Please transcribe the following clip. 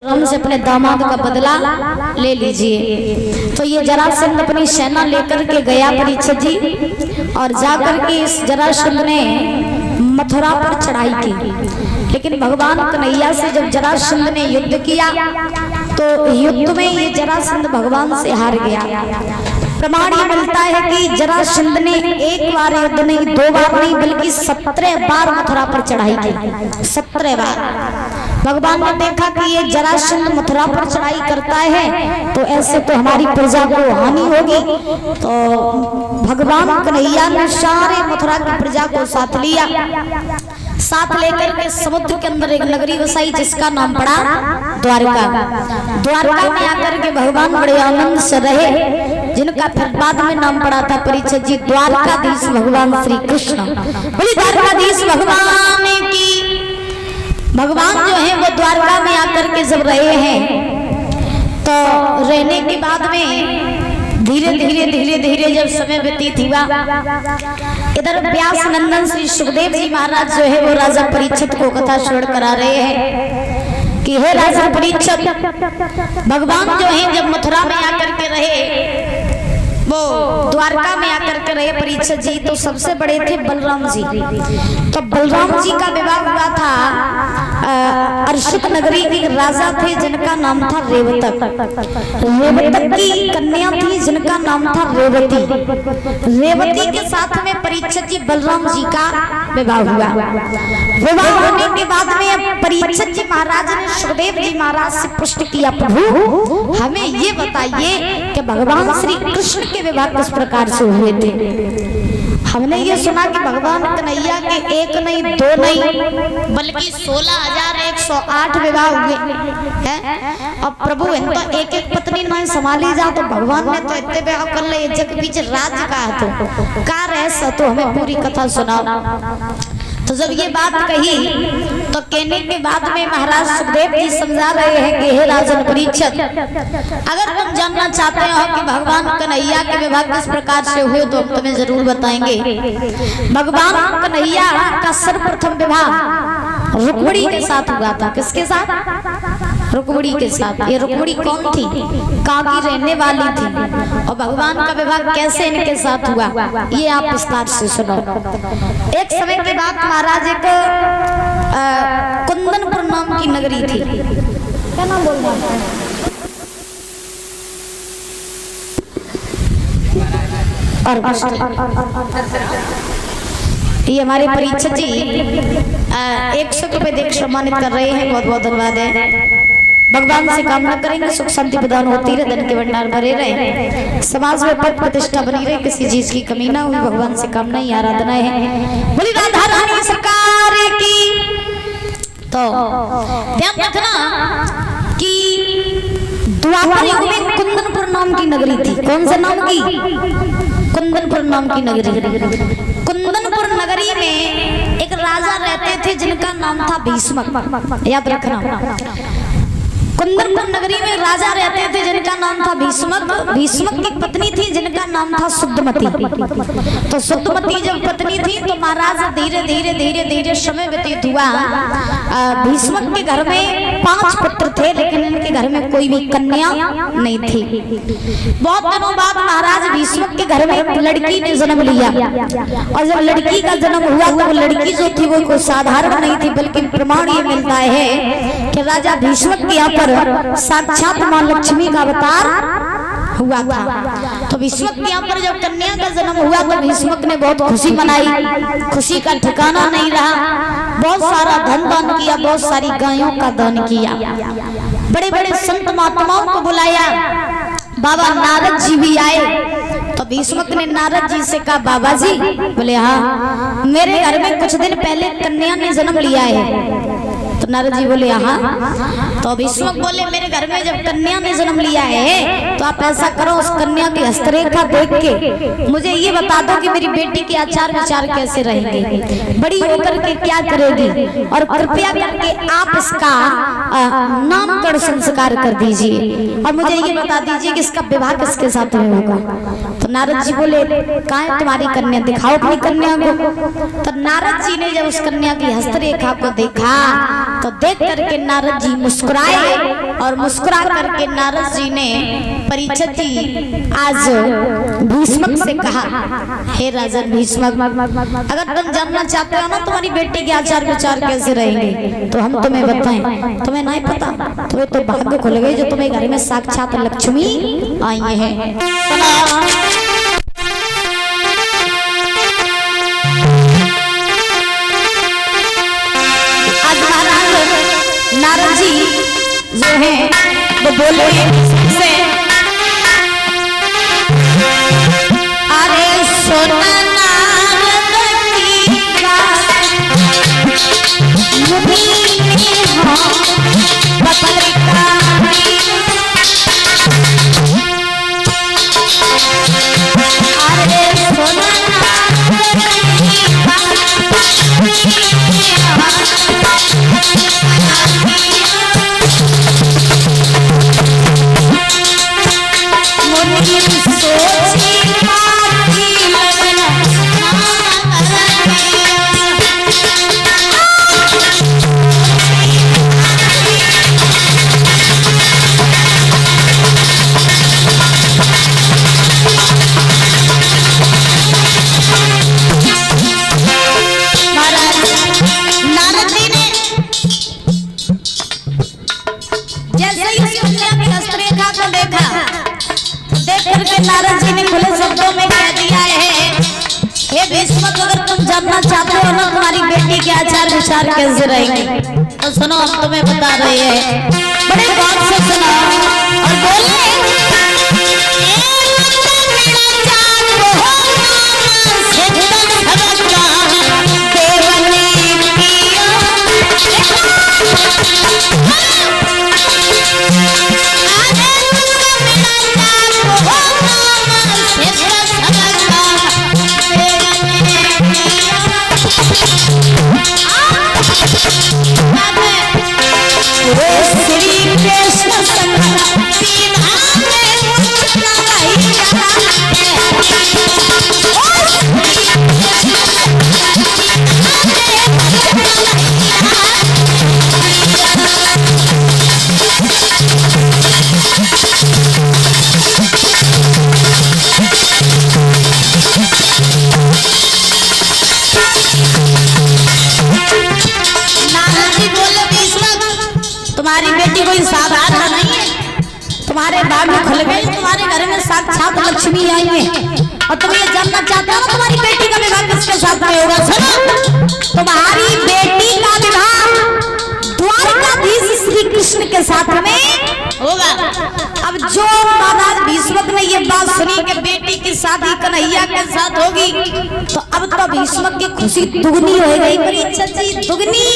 हमसे अपने दामाद का बदला ले लीजिए। तो ये जरासंध अपनी सेना लेकर के गया परीक्षित जी, और जाकर के इस जरासंध ने मथुरा पर चढ़ाई की। लेकिन भगवान कन्हैया से जब जरासंध ने युद्ध किया तो युद्ध में ये जरासंध भगवान से हार गया। प्रमाण ये मिलता है कि जरासंध ने एक बार युद्ध नहीं, दो बार नहीं, बल्कि 17 बार मथुरा पर चढ़ाई की। 17 बार भगवान ने देखा कि ये जरासंध मथुरा पर चढ़ाई करता है तो ऐसे तो हमारी प्रजा को हानि होगी। तो भगवान कन्हैया ने सारे मथुरा की प्रजा को साथ लिया, साथ लेकर के समुद्र के अंदर एक नगरी बसाई जिसका नाम पड़ा द्वारका। द्वारका में आकर के भगवान बड़े आनंद से रहे, जिनका फिर बाद में नाम पड़ा था परीक्षित जी द्वारकाधीश भगवान श्री कृष्ण। बोली द्वारकाधीश भगवान की। भगवान जो है वो द्वारका में आकर के जब रहे हैं तो रहने के बाद में धीरे धीरे धीरे धीरे जब समय व्यतीत हुआ, इधर व्यास नंदन श्री सुखदेव जी महाराज जो है वो राजा परीक्षित को कथा श्रवण करा रहे हैं कि हे राजा परीक्षित, भगवान जो है जब मथुरा में आकर के रहे, वो द्वारका में आकर के रहे परीक्षित जी, तो सबसे बड़े थे बलराम जी। तो बलराम जी का विवाह हुआ था अर्षित नगरी के राजा थे जिनका नाम था रेवतक। रेवतक की कन्या थी जिनका नाम था रेवती। रेवती के साथ में परीक्षित जी बलराम जी का विवाह हुआ। विवाह होने के बाद में परीक्षित जी महाराज ने सुखदेव जी महाराज से प्रश्न किया, प्रभु हमें ये बताइए कि भगवान श्री कृष्ण के विवाह किस प्रकार से हुए थे। हमने ये सुना कि भगवान कन्हैया के एक नहीं, दो नहीं, बल्कि 16,108 विवाह हुए हैं। अब प्रभु इन तो एक एक पत्नी नहीं संभाली जा, तो भगवान ने तो इतने विवाह कर ले, जग बीच राज का तो का रहस्य, तो हमें पूरी कथा सुनाओ। तो जब ये बात कही तो कहने के बाद में महाराज सुखदेव जी समझा रहे हैं कि हे राजन परीक्षित, अगर तुम जानना चाहते हो कि भगवान कन्हैया के विवाह किस प्रकार से हुए तो हम तुम्हें जरूर बताएंगे। भगवान कन्हैया का सर्वप्रथम विवाह रुक्मिणी के साथ हुआ था। किसके साथ? रुक्मिणी के साथ। ये रुक्मिणी कौन थी? कहाँ की रहने वाली थी, और भगवान का विवाह कैसे इनके साथ हुआ ये आप विस्तार से सुनो। एक समय के बाद महाराज एक कुंदनपुर नाम की नगरी थी। क्या नाम बोलना है? ये हमारे परीक्षित जी 100 रुपए देख सम्मानित कर रहे हैं, बहुत बहुत धन्यवाद है। भगवान से कामना करेंगे सुख शांति प्रदान होती रहे, धन के भंडार भरे रहे, समाज में पद प्रतिष्ठा बनी रहे, किसी चीज की कमी ना हुई। भगवान से कामना ही आराधना है। बोली राधा रानी सरकार की। तो ध्यान रखना कि द्वापर युग में कुंदनपुर नाम की नगरी थी। कौन से नाम की? कुंदनपुर नाम की नगरी। कुंदनपुर नगरी में एक राजा रहते थे जिनका नाम था भीष्मक। याद रखना, कुंदनपुर नगरी में राजा रहते थे जिनका नाम था भीष्मक। भीष्मक की पत्नी थी जिनका नाम था शुद्धमती। तो शुद्धमती जब पत्नी थी तो महाराज धीरे धीरे धीरे धीरे समय व्यतीत हुआ। भीष्मक के घर में 5 पुत्र थे, लेकिन इनके घर में कोई भी कन्या नहीं थी। बहुत दिनों बाद महाराज भीष्मक के घर में एक लड़की ने जन्म लिया, और जब लड़की का जन्म हुआ तो लड़की जो थी वो कोई साधारण नहीं थी, बल्कि प्रमाण ये मिलता है कि राजा भीष्मक के यहाँ पर साक्षात मां लक्ष्मी का अवतार हुआ था। तो भीष्मक के यहाँ पर जब कन्या का जन्म हुआ तो भीष्मक ने बहुत खुशी मनाई। खुशी का ठिकाना नहीं रहा, बहुत सारा धन दान किया, बहुत सारी गायों का दान किया, बड़े बड़े संत महात्माओं को बुलाया। बाबा नारद जी भी आए। तो भीष्मक ने नारद जी से कहा, बाबा जी? बोले हाँ, मेरे घर में कुछ दिन पहले कन्या ने जन्म लिया है। तो नारद जी बोले हाँ। तो भीष्मक बोले, मेरे घर में जब कन्या ने जन्म लिया है तो आप ऐसा करो, उस कन्या की हस्तरेखा देख के मुझे ये बता दो कि मेरी बेटी के आचार विचार कैसे रहेंगे, बड़ी होकर के क्या करेगी, और कृपया करके आप इसका नामकरण संस्कार कर दीजिए, और मुझे ये बता दीजिए कि इसका विवाह किसके साथ में होगा। तो नारद जी बोले, कहाँ है तुम्हारी कन्या, दिखाओ अपनी कन्या को। तो नारद जी ने जब उस कन्या की हस्तरेखा को देखा तो देख करके नारद जी मुस्कुराए और मुस्कुरा करके नारद जी ने परीक्षित जी आज भीष्मक से कहा, हे राजन भीष्मक, अगर तुम जानना चाहते हो ना तुम्हारी बेटी के आचार विचार कैसे रहेंगे तो हम तुम्हें बताएं। तुम्हें नहीं पता, तुम्हें तो भाग्य खुल गए जो तुम्हें घर में साक्षात लक्ष्मी आई है। आज महाराज नारद जी जो है वो बोले से, अरे सोना नारद जी ने खुले शब्दों में कह दिया है, हे भीष्मक, अगर तुम जानना चाहते हो ना तुम्हारी बेटी के आचार विचार कैसे रहेंगे तो सुनो, हम तुम्हें बता रहे हैं, बड़े गौर से सुनो और बोले, तुम्हारी बेटी कोई साधारण नहीं है, तुम्हारे बाग में खुल गए, तुम्हारे घर में साक्षात लक्ष्मी आई है और तुम ये जानना चाहते हो तुम्हारी बेटी का विवाह किसके साथ में होगा। सुनो, तुम्हारी बेटी का विवाह द्वारकाधीश श्री कृष्ण के साथ में होगा। अब जो महाराज भीष्मक ने ये बात सुनी कि बेटी की शादी कन्हैया के साथ होगी तो अब तो भीष्मक की खुशी दुगनी हो गई, परीक्षित जी दुगनी।